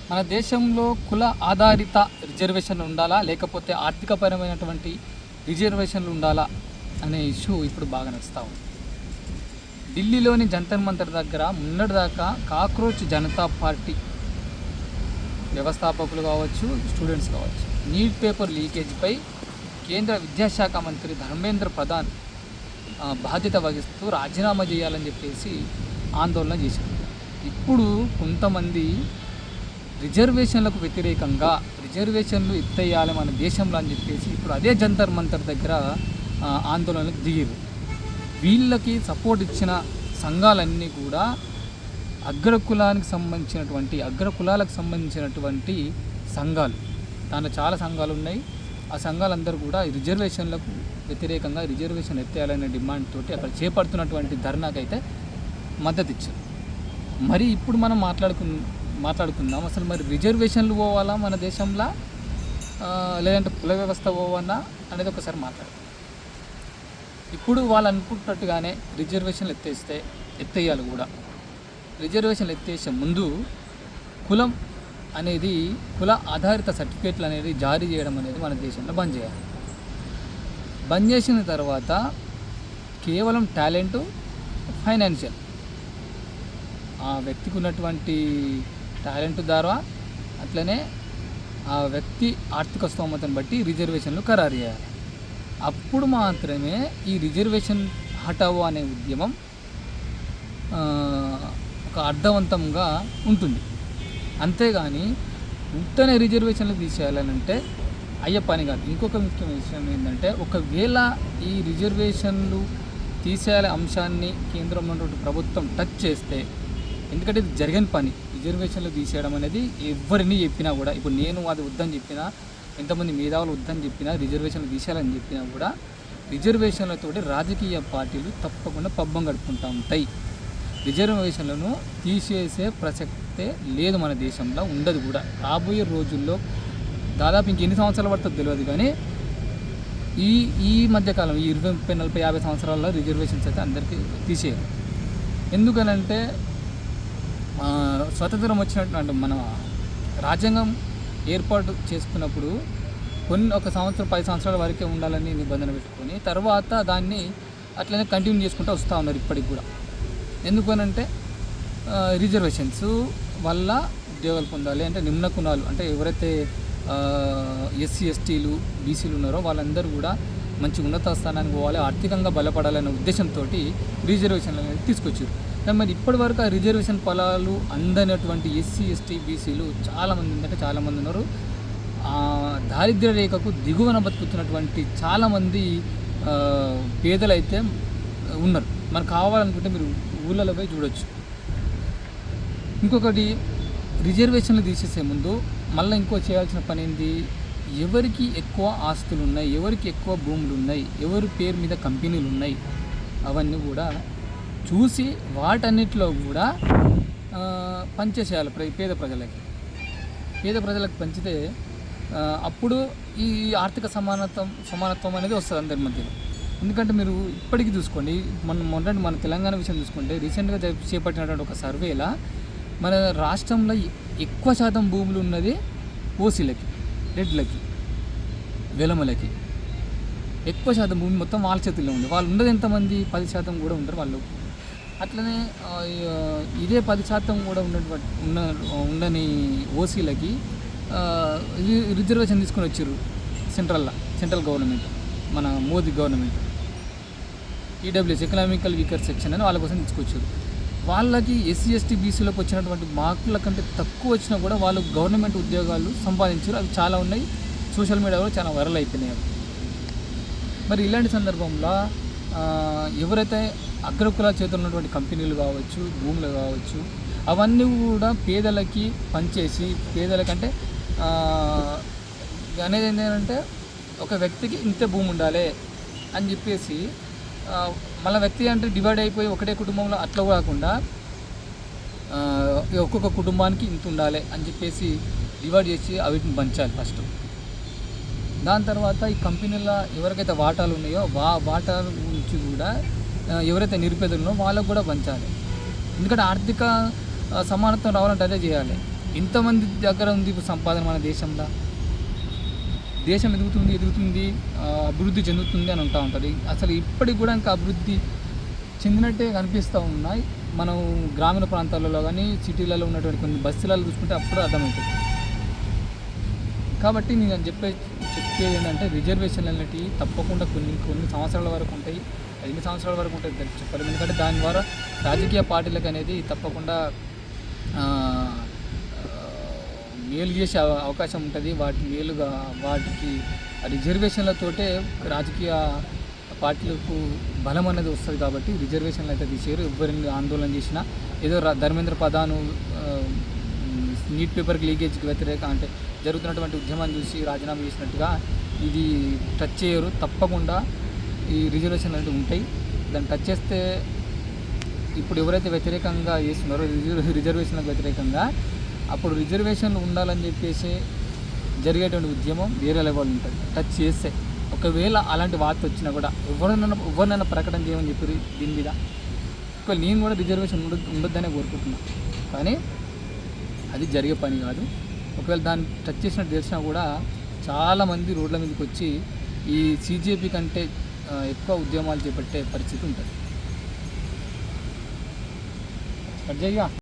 మన దేశంలో కుల ఆధారిత రిజర్వేషన్లు ఉండాలా, లేకపోతే ఆర్థికపరమైనటువంటి రిజర్వేషన్లు ఉండాలా అనే ఇష్యూ ఇప్పుడు బాగా నడుస్తూ ఉంది. ఢిల్లీలోని జంతర్ మంతర్ దగ్గర మొన్నటిదాకా కాక్రోచ్ జనతా పార్టీ వ్యవస్థాపకులు కావచ్చు, స్టూడెంట్స్ కావచ్చు, నీట్ పేపర్ లీకేజీపై కేంద్ర విద్యాశాఖ మంత్రి ధర్మేంద్ర ప్రధాన్ బాధ్యత వహిస్తూ రాజీనామా చేయాలని చెప్పేసి ఆందోళన చేశారు. ఇప్పుడు కొంతమంది రిజర్వేషన్లకు వ్యతిరేకంగా రిజర్వేషన్లు ఎత్తేయాలి మన దేశంలో అని చెప్పేసి ఇప్పుడు అదే జంతర్ మంతర్ దగ్గర ఆందోళనకు దిగారు. వీళ్ళకి సపోర్ట్ ఇచ్చిన సంఘాలన్నీ కూడా అగ్రకులాలకు సంబంధించినటువంటి సంఘాలు. దాంట్లో చాలా సంఘాలు ఉన్నాయి. ఆ సంఘాలందరూ కూడా రిజర్వేషన్లకు వ్యతిరేకంగా రిజర్వేషన్ ఎత్తేయాలనే డిమాండ్ తోటి అక్కడ చేపడుతున్నటువంటి ధర్నాకైతే మద్దతు ఇచ్చారు. మరి ఇప్పుడు మనం మాట్లాడుకుందాం అసలు మరి రిజర్వేషన్లు పోవాలా మన దేశంలో, లేదంటే కుల వ్యవస్థ పోవాలా అనేది ఒకసారి మాట్లాడుకుందాం. ఇప్పుడు వాళ్ళు అనుకుంటున్నట్టుగానే రిజర్వేషన్లు ఎత్తేయాలి కూడా. రిజర్వేషన్లు ఎత్తేసే ముందు కులం అనేది, కుల ఆధారిత సర్టిఫికేట్లు అనేది జారీ చేయడం అనేది మన దేశంలో బంద్ చేయాలి. బంద్ చేసిన తర్వాత కేవలం టాలెంటు, ఫైనాన్షియల్, ఆ వ్యక్తికి ఉన్నటువంటి టాలెంట్ ద్వారా అట్లనే ఆ వ్యక్తి ఆర్థిక స్తోమతను బట్టి రిజర్వేషన్లు ఖరారు చేయాలి. అప్పుడు మాత్రమే ఈ రిజర్వేషన్ హటావో అనే ఉద్యమం ఒక అర్థవంతంగా ఉంటుంది. అంతేగాని ఉత్తనే రిజర్వేషన్లు తీసేయాలనంటే అయ్యే పని కాదు. ఇంకొక ముఖ్యమైన విషయం ఏంటంటే, ఒకవేళ ఈ రిజర్వేషన్లు తీసేయాలే అంశాన్ని కేంద్రంలో ఉన్నటువంటి ప్రభుత్వం టచ్ చేస్తే, ఎందుకంటే ఇది జరిగిన పని, రిజర్వేషన్లు తీసేయడం అనేది ఎవరిని చెప్పినా కూడా, ఇప్పుడు నేను అది వద్దని చెప్పినా, ఎంతమంది మేధావులు వద్దని చెప్పినా, రిజర్వేషన్లు తీసేయాలని చెప్పినా కూడా రిజర్వేషన్లతోటి రాజకీయ పార్టీలు తప్పకుండా పబ్బం గడుపుకుంటూ ఉంటాయి. రిజర్వేషన్లను తీసేసే ప్రసక్తే లేదు మన దేశంలో, ఉండదు కూడా. రాబోయే రోజుల్లో దాదాపు ఇంకెన్ని సంవత్సరాలు పడుతుందో తెలియదు, కానీ ఈ మధ్యకాలం ఈ 20, 30, 40, 50 సంవత్సరాల్లో రిజర్వేషన్స్ అయితే అందరికీ తీసేయాలి. ఎందుకనంటే స్వతంత్రం వచ్చినట్టు, అంటే మన రాజ్యాంగం ఏర్పాటు చేసుకున్నప్పుడు ఒక సంవత్సరం 10 సంవత్సరాల వరకే ఉండాలని నిబంధన పెట్టుకొని తర్వాత దాన్ని అట్లనే కంటిన్యూ చేసుకుంటూ వస్తూ ఉన్నారు ఇప్పటికి కూడా. ఎందుకనంటే రిజర్వేషన్స్ వల్ల ఉద్యోగాలు పొందాలి, అంటే నిమ్న కులాలు, అంటే ఎవరైతే ఎస్సీ, ఎస్టీలు, బీసీలు ఉన్నారో వాళ్ళందరూ కూడా మంచి ఉన్నత స్థానానికి పోవాలి, ఆర్థికంగా బలపడాలనే ఉద్దేశంతో రిజర్వేషన్లు అనేది తీసుకొచ్చారు. కానీ మరి ఇప్పటి వరకు ఆ రిజర్వేషన్ ఫలాలు అందనటువంటి ఎస్సీ, ఎస్టీ, బీసీలు చాలామంది ఉన్నారు. దారిద్ర్య రేఖకు దిగువన బతుకుతున్నటువంటి చాలామంది పేదలు అయితే ఉన్నారు. మనకు కావాలనుకుంటే మీరు ఊళ్ళలో పోయి చూడొచ్చు. ఇంకొకటి, రిజర్వేషన్లు తీసేసే ముందు మళ్ళీ ఇంకో చేయాల్సిన పని ఏంది, ఎవరికి ఎక్కువ ఆస్తులు ఉన్నాయి, ఎవరికి ఎక్కువ భూములు ఉన్నాయి, ఎవరి పేరు మీద కంపెనీలు ఉన్నాయి, అవన్నీ కూడా చూసి వాటన్నిటిలో కూడా పంచేసేయాలి పేద ప్రజలకు పంచితే అప్పుడు ఈ ఆర్థిక సమానత్వం అనేది వస్తుంది అందరి మధ్యలో. ఎందుకంటే మీరు ఇప్పటికీ చూసుకోండి, మన తెలంగాణ విషయం చూసుకుంటే రీసెంట్గా చేపట్టినటువంటి ఒక సర్వేలా మన రాష్ట్రంలో ఎక్కువ శాతం భూములు ఉన్నది ఓసీలకి, రెడ్లకి, వెలమలకి. ఎక్కువ శాతం భూమి మొత్తం వాళ్ళ చేతుల్లో ఉంది. వాళ్ళు ఉండదు ఎంతమంది, 10% కూడా ఉంటారు వాళ్ళు. అట్లనే ఇదే 10% కూడా ఉండని ఓసీలకి రిజర్వేషన్ తీసుకొని వచ్చారు సెంట్రల్ గవర్నమెంట్, మన Modi government. EWS, economical weaker section అని వాళ్ళ కోసం తీసుకొచ్చారు. వాళ్ళకి ఎస్సీ, ఎస్టీ, బీసీలకు వచ్చినటువంటి మార్కుల కంటే తక్కువ వచ్చినా కూడా వాళ్ళు గవర్నమెంట్ ఉద్యోగాలు సంపాదించారు. అవి చాలా ఉన్నాయి, సోషల్ మీడియాలో చాలా వైరల్ అయిపోయినాయి. మరి ఇలాంటి సందర్భంలో ఎవరైతే అగ్రకుల చేతులు ఉన్నటువంటి కంపెనీలు కావచ్చు, భూములు కావచ్చు, అవన్నీ కూడా పేదలకి పనిచేసి, పేదలకంటే అనేది ఏంటంటే ఒక వ్యక్తికి ఇంతే భూమి ఉండాలి అని చెప్పేసి, మళ్ళీ వ్యక్తి అంటే డివైడ్ అయిపోయి ఒకటే కుటుంబంలో అట్లా కాకుండా ఒక్కొక్క కుటుంబానికి ఇంత ఉండాలి అని చెప్పేసి డివైడ్ చేసి వీటిని పంచాలి ఫస్ట్. దాని తర్వాత ఈ కంపెనీల ఎవరికైతే వాటాలు ఉన్నాయో వాటాల గురించి కూడా ఎవరైతే నిరుపేదలు ఉన్నారో వాళ్ళకు కూడా పంచాలి. ఎందుకంటే ఆర్థిక సమానత్వం రావాలంటే అదే చేయాలి. ఇంతమంది దగ్గర ఉంది ఇప్పుడు సంపాదన మన దేశంలో. దేశం ఎదుగుతుంది, అభివృద్ధి చెందుతుంది అని ఉంటా ఉంటుంది. అసలు ఇప్పటికి కూడా ఇంకా అభివృద్ధి చెందినట్టే కనిపిస్తూ ఉన్నాయి. మనం గ్రామీణ ప్రాంతాలలో కానీ సిటీలలో ఉన్నటువంటి కొన్ని బస్సులలో చూసుకుంటే అప్పుడు అర్థమవుతుంది. కాబట్టి నేను చెప్పేది ఏంటంటే రిజర్వేషన్లు అనేటివి తప్పకుండా కొన్ని సంవత్సరాల వరకు ఉంటాయి. ఎన్ని సంవత్సరాల వరకు ఉంటుంది చెప్పలేము. ఎందుకంటే దాని ద్వారా రాజకీయ పార్టీలకు అనేది తప్పకుండా మేలు చేసే అవకాశం ఉంటుంది. వాటికి రిజర్వేషన్లతోటే రాజకీయ పార్టీలకు బలం అనేది వస్తుంది. కాబట్టి రిజర్వేషన్లు అయితే తీసేరు. ఎవరిని ఆందోళన చేసినా ఏదో ధర్మేంద్ర ప్రధాన్ నీట్ పేపర్కి లీకేజ్కి వ్యతిరేక అంటే జరుగుతున్నటువంటి ఉద్యమాన్ని చూసి రాజీనామా చేసినట్టుగా ఇది టచ్ చేయరు. తప్పకుండా ఈ రిజర్వేషన్లు అనేవి ఉంటాయి. దాన్ని టచ్ చేస్తే ఇప్పుడు ఎవరైతే వ్యతిరేకంగా చేస్తున్నారో రిజర్వేషన్లకు వ్యతిరేకంగా, అప్పుడు రిజర్వేషన్లు ఉండాలని చెప్పేసి జరిగేటువంటి ఉద్యమం వేరే లెవెల్ ఉంటుంది. టచ్ చేస్తే ఒకవేళ అలాంటి వార్త వచ్చినా కూడా ఎవరినైనా ప్రకటన చేయమని చెప్పి దీని మీద ఒకవేళ నేను కూడా రిజర్వేషన్ ఉండొద్దనే కోరుకుంటున్నాను. కానీ అది జరిగే పని కాదు. ఒకవేళ దాన్ని టచ్ చేసినట్టు తెలిసినా కూడా చాలామంది రోడ్ల మీదకి వచ్చి ఈ CJP కంటే ఎక్కువ ఉద్యమాలు చేపట్టే పరిస్థితి ఉంటుంది.